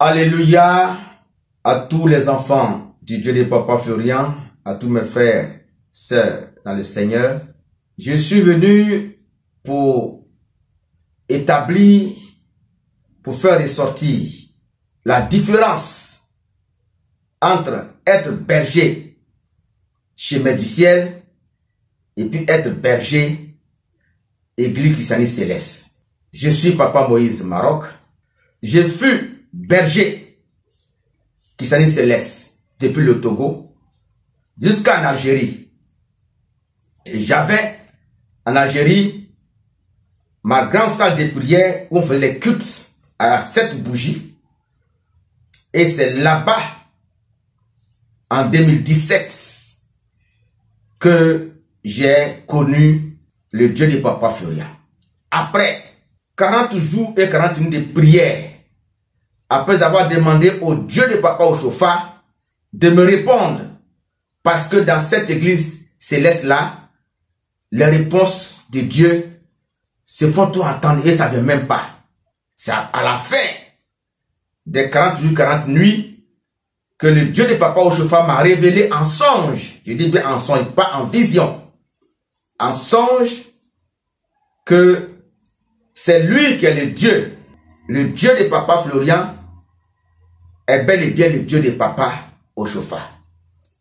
Alléluia à tous les enfants du Dieu de Papa Florian, à tous mes frères, sœurs dans le Seigneur. Je suis venu pour établir, pour faire ressortir la différence entre être berger, chemin du ciel, et puis être berger, église christianiste céleste. Je suis Papa Moïse Maroc. Je fus berger christianiste céleste depuis le Togo jusqu'en Algérie. Et j'avais en Algérie ma grande salle de prière où on faisait les cultes à 7 bougies. Et c'est là-bas, en 2017, que j'ai connu le Dieu de Papa Florian. Après 40 jours et 40 minutes de prière, après avoir demandé au Dieu de Papa Oshofa de me répondre, parce que dans cette église céleste-là, les réponses de Dieu se font tout entendre et ça ne vient même pas. C'est à la fin des 40 jours, 40 nuits, que le Dieu de Papa Oshofa m'a révélé en songe, je dis bien en songe, pas en vision, en songe, que c'est lui qui est le Dieu de Papa Florian est bel et bien le Dieu de Papa Oshofa.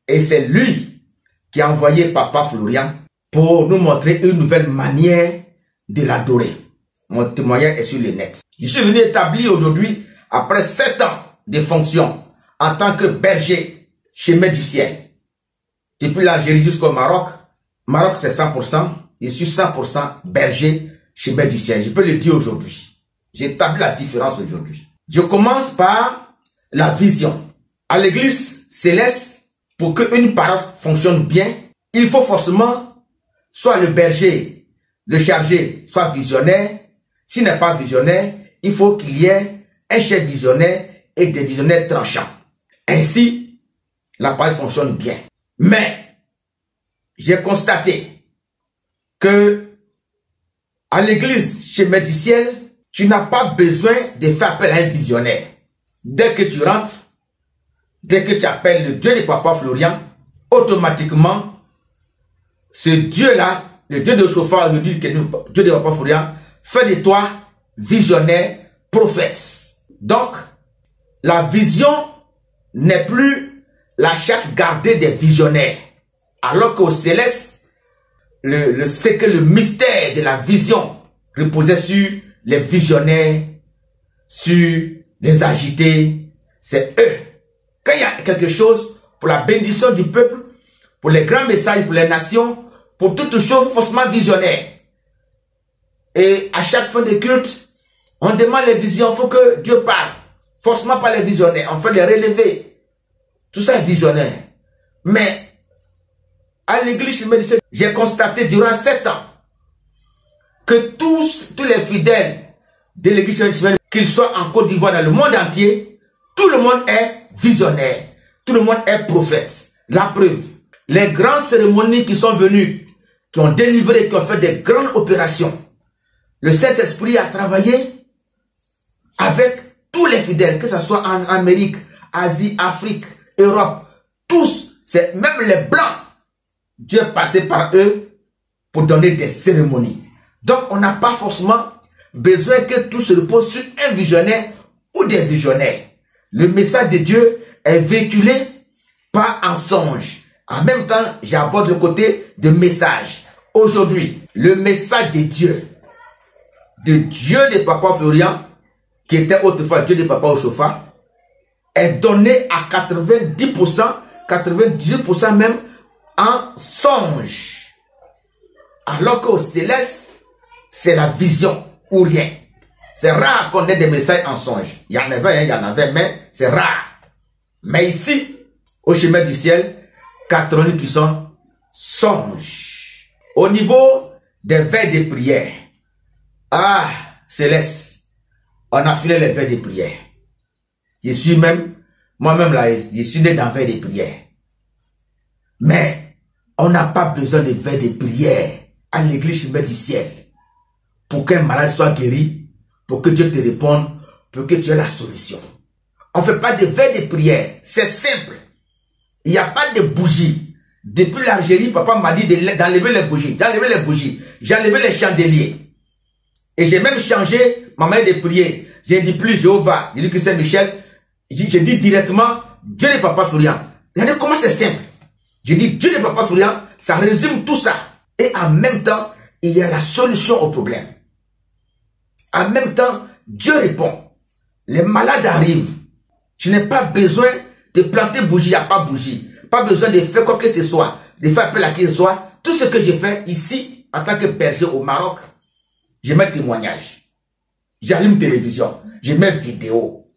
Et c'est lui qui a envoyé Papa Florian pour nous montrer une nouvelle manière de l'adorer. Mon témoignage est sur le net. Je suis venu établir aujourd'hui, après 7 ans de fonction, en tant que berger, chemin du ciel. Depuis l'Algérie jusqu'au Maroc. Maroc c'est 100%. Je suis 100% berger, chemin du ciel. Je peux le dire aujourd'hui. J'établis la différence aujourd'hui. Je commence par la vision. À l'église céleste, pour qu'une paroisse fonctionne bien, il faut forcément soit le berger, le chargé, soit visionnaire. S'il n'est pas visionnaire, il faut qu'il y ait un chef visionnaire et des visionnaires tranchants. Ainsi, la paroisse fonctionne bien. Mais, j'ai constaté que à l'église chemin du ciel, tu n'as pas besoin de faire appel à un visionnaire. Dès que tu rentres, dès que tu appelles le Dieu de Papa Florian, automatiquement, ce Dieu-là, le Dieu de Oshofa, le Dieu de Papa Florian, fait de toi visionnaire, prophète. Donc, la vision n'est plus la chasse gardée des visionnaires. Alors qu'au céleste, c'est que le mystère de la vision reposait sur les visionnaires, sur les agités. C'est eux. Quand il y a quelque chose pour la bénédiction du peuple, pour les grands messages, pour les nations, pour toutes choses, forcément visionnaires. Et à chaque fin de culte, on demande les visions, il faut que Dieu parle. Forcément pas les visionnaires, on fait les relever. Tout ça est visionnaire. Mais à l'église, j'ai constaté durant 7 ans que tous les fidèles de l'église, qu'ils soient en Côte d'Ivoire, dans le monde entier, tout le monde est visionnaire. Tout le monde est prophète. La preuve, les grandes cérémonies qui sont venues, qui ont délivré, qui ont fait des grandes opérations, le Saint-Esprit a travaillé avec tous les fidèles, que ce soit en Amérique, Asie, Afrique, Europe, tous, c'est même les Blancs. Dieu est passé par eux pour donner des cérémonies. Donc, on n'a pas forcément besoin que tout se repose sur un visionnaire ou des visionnaires. Le message de Dieu est véhiculé pas en songe. En même temps, j'aborde le côté de message. Aujourd'hui, le message de Dieu de Papa Florian, qui était autrefois Dieu de Papa Oshofa, est donné à 90%, 98% même, en songe. Alors qu'au céleste, c'est la vision ou rien. C'est rare qu'on ait des messages en songe. Il y en avait, mais c'est rare. Mais ici, au chemin du ciel, 90% songe. Au niveau des veilles de prière, céleste, on a fini les veilles de prière. Moi-même là, je suis né dans veille de prière. Mais on n'a pas besoin de veille de prière à l'église chemin du ciel pour qu'un malade soit guéri, pour que Dieu te réponde, pour que tu aies la solution. On ne fait pas de veille de prière. C'est simple. Il n'y a pas de bougies. Depuis l'Algérie, papa m'a dit d'enlever les bougies. J'ai enlevé les bougies. J'ai enlevé les chandeliers. Et j'ai même changé ma manière de prier. J'ai dit plus Jéhovah. J'ai dit que Saint-Michel. J'ai dit directement Dieu de Papa Florian. Regardez comment c'est simple. J'ai dit Dieu de Papa Florian, ça résume tout ça. Et en même temps, il y a la solution au problème. En même temps, Dieu répond. Les malades arrivent. Je n'ai pas besoin de planter bougie, il n'y a pas bougie. Pas besoin de faire quoi que ce soit, de faire appel à qui que ce soit. Tout ce que j'ai fait ici, en tant que berger au Maroc, je mets témoignage. J'allume télévision, je mets vidéo.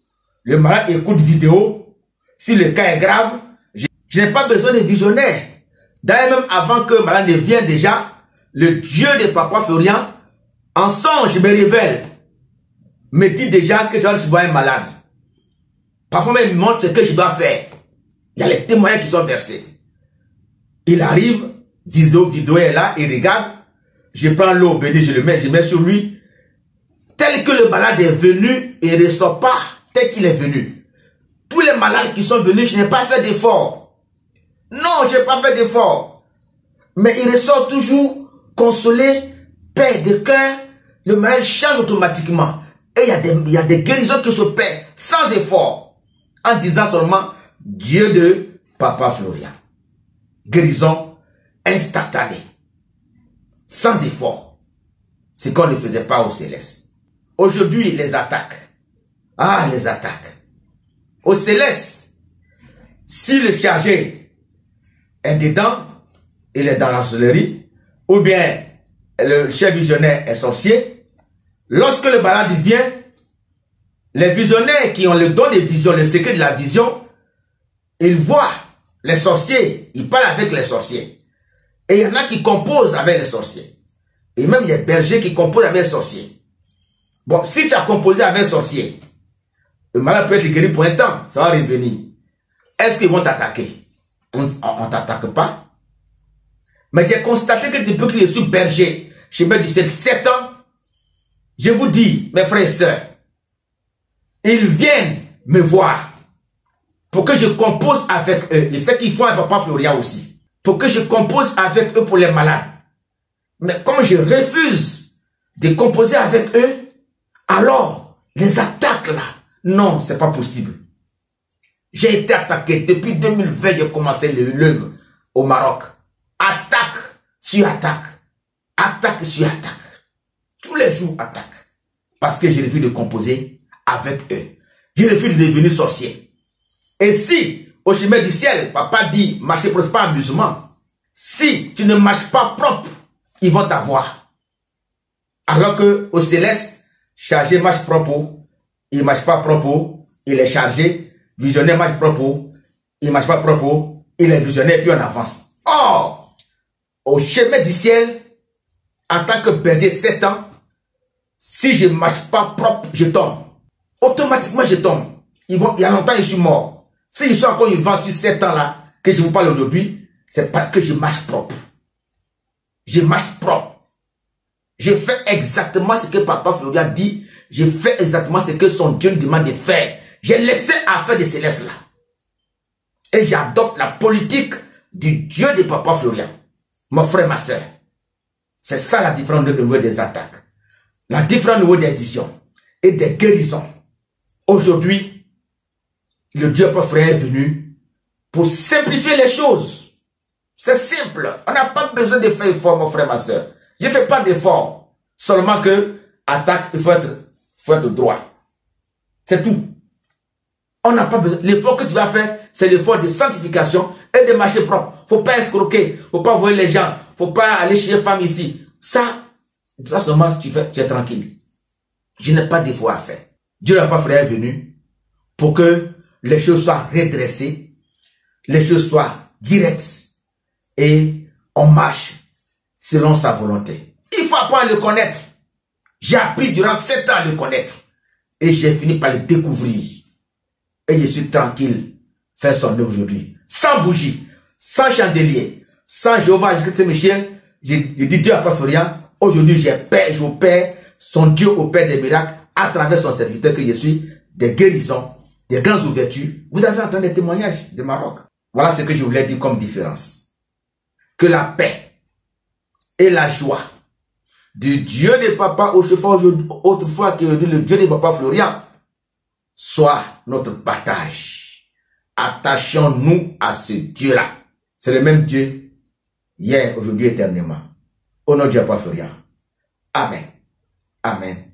Le malade écoute vidéo. Si le cas est grave, je n'ai pas besoin de visionnaire. D'ailleurs, même avant que le malade ne vienne déjà, le Dieu de Papa Florian, en songe, me révèle, me dit déjà que tu dois recevoir un malade. Parfois même, il me montre ce que je dois faire. Il y a les témoignages qui sont versés. Il arrive, vidéo est là, il regarde. Je prends l'eau bénie, je mets sur lui. Tel que le malade est venu, il ne ressort pas tel qu'il est venu. Tous les malades qui sont venus, je n'ai pas fait d'effort. Non, je n'ai pas fait d'effort. Mais il ressort toujours consolé, paix de cœur. Le malade change automatiquement. Et il y a des guérisons qui se paient sans effort. En disant seulement Dieu de Papa Florian. Guérison instantanée. Sans effort. Ce qu'on ne faisait pas au céleste. Aujourd'hui, les attaques. Ah, les attaques. Au céleste, si le chargé est dedans, il est dans la sorcellerie, ou bien le chef visionnaire est sorcier, lorsque le malade vient, les visionnaires qui ont le don de vision, le secret de la vision, ils voient les sorciers, ils parlent avec les sorciers. Et il y en a qui composent avec les sorciers. Et même il y a des bergers qui composent avec les sorciers. Bon, si tu as composé avec les sorciers, le malade peut être guéri pour un temps, ça va revenir. Est-ce qu'ils vont t'attaquer? On ne t'attaque pas. Mais j'ai constaté que depuis que je suis berger, je mets du 7 ans, je vous dis, mes frères et sœurs, ils viennent me voir pour que je compose avec eux. Et c'est qu'ils font avec Papa Florian aussi. Pour que je compose avec eux pour les malades. Mais comme je refuse de composer avec eux, alors les attaques là, non, c'est pas possible. J'ai été attaqué depuis 2020, j'ai commencé l'œuvre au Maroc. Attaque sur attaque. Attaque sur attaque. Tous les jours attaque. Parce que j'ai refusé de composer avec eux. J'ai refusé de devenir sorcier. Et si, au chemin du ciel, papa dit, marchez propre, pas amusement. Si tu ne marches pas propre, ils vont t'avoir. Alors que au céleste, chargé marche propre, il ne marche pas propre, il est chargé, visionnaire marche propre, il ne marche pas propre, il est visionnaire, puis on avance. Or, au chemin du ciel, en tant que berger 7 ans, si je ne marche pas propre, je tombe. Automatiquement, je tombe. Il y a longtemps, je suis mort. S'ils sont encore vivants sur 7 ans là, que je vous parle aujourd'hui, c'est parce que je marche propre. Je marche propre. Je fais exactement ce que Papa Florian dit. Je fais exactement ce que son Dieu me demande de faire. J'ai laissé affaire de céleste là. Et j'adopte la politique du Dieu de Papa Florian. Mon frère, ma soeur. C'est ça la différence au niveau des attaques. La différence au niveau des visions et des guérisons. Aujourd'hui, le Dieu Papa Florian est venu pour simplifier les choses. C'est simple. On n'a pas besoin de faire effort, mon frère, ma soeur. Je ne fais pas d'effort. Seulement que attaque, il faut être droit. C'est tout. On n'a pas besoin. L'effort que tu vas faire, c'est l'effort de sanctification et de marcher propre. Il ne faut pas escroquer. Il ne faut pas voir les gens. Il ne faut pas aller chez les femmes ici. Ça seulement tu es tranquille. Je n'ai pas d'effort à faire. Dieu n'a pas frère est venu pour que les choses soient redressées, les choses soient directes et on marche selon sa volonté. Il faut apprendre à le connaître. J'ai appris durant 7 ans à le connaître et j'ai fini par le découvrir. Et je suis tranquille faire son œuvre aujourd'hui. Sans bougie, sans chandelier, sans Jéhovah, Saint-Michel, j'ai dit Dieu n'a pas fait rien. Aujourd'hui, j'opère son Dieu opère des miracles à travers son serviteur que je suis, des guérisons des grandes ouvertures. Vous avez entendu des témoignages de Maroc. Voilà ce que je voulais dire comme différence. Que la paix et la joie du Dieu des papas autrefois qui est le Dieu des papas Florian soit notre partage. Attachons-nous à ce Dieu-là. C'est le même Dieu hier, aujourd'hui, éternellement. Au nom du papa Florian. Amen. Amen.